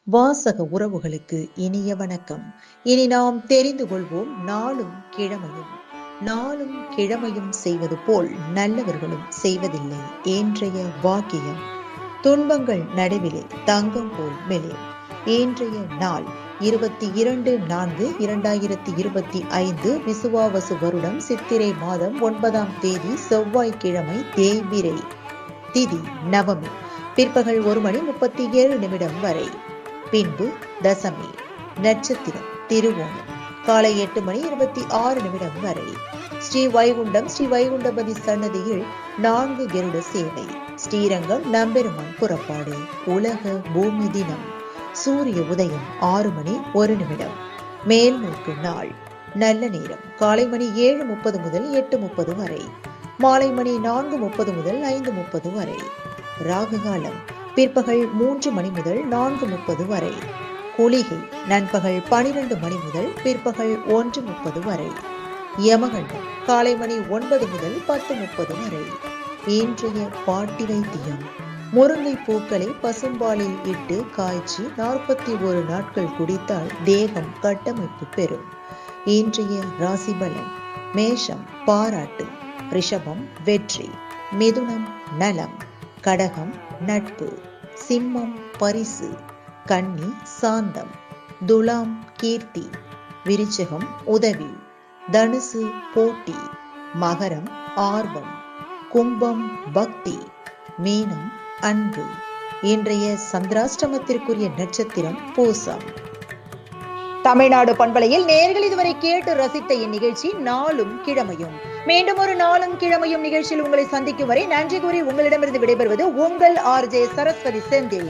வாசக உறவுகளுக்கு இனிய வணக்கம். இனி நாம் தெரிந்து கொள்வோம் நாளும் கிழமையும் செய்வது போல் நல்லவர்களும் செய்வதில்லை இன்றைய வாக்கியம். துன்பங்கள் நடுவிலே தங்கம் போல் மெலிர். இன்றைய நாள் 22/4/2025 விசுவாவசு வருடம் சித்திரை மாதம் 9ஆம் தேதி செவ்வாய்க்கிழமை, தேய்பிறை திதி நவமி, பிற்பகல் 1:37 வரை. பின்பு தசமி, நட்சத்திரம் திருவோணம், காலை 8:26 வரை. ஸ்ரீ வைகுண்டம் ஸ்ரீ வைகுண்டபதி சன்னதியில் 4 கருட சேவை. ஸ்ரீரங்கம் நம்பெருமான் புறப்பாடு. உலக பூமி தினம். சூரிய உதயம் 6:01. மேல்நோக்கு நாள். நல்ல நேரம் காலை 7:30 முதல் 8:30 வரை. மாலை 4:30 முதல் 5:30 வரை. ராகு காலம் பிற்பகல் 3 மணி முதல் 4:30 வரை. குளிகை நண்பகல் 12 மணி முதல் பிற்பகல் 1:30 வரை. யமகண்டம் காலை 9 முதல் 10:30 வரை. இன்றைய பாட்டி வைத்தியம். முருங்கை பூக்களை பசும்பாலில் இட்டு காய்ச்சி 41 நாட்கள் குடித்தால் தேகம் கட்டமைப்பு பெறும். இன்றைய ராசி பலன். மேஷம் பாராட்டு, ரிஷபம் வெற்றி, மிதுனம் நலம், கடகம் நட்பு, சிம்மம் பரிசு, கன்னி சாந்தம், துலாம் கீர்த்தி, விருச்சிகம் உதவி, தனுசு போட்டி, மகரம் ஆர்வம், கும்பம் பக்தி, மீனம் அன்பு. இன்றைய சந்திராஷ்டமத்திற்குரிய நட்சத்திரம் பூசம். தமிழ்நாடு பண்பலையில் நேயர்கள் இதுவரை கேட்டு ரசித்த இந்நிகழ்ச்சி நாளும் கிழமையும். மீண்டும் ஒரு நாளும் கிழமையும் நிகழ்ச்சியில் உங்களை சந்திக்கும் வரை நன்றி கூறி உங்களிடமிருந்து விடைபெறுவது உங்கள் RJ சரஸ்வதி செந்தில்.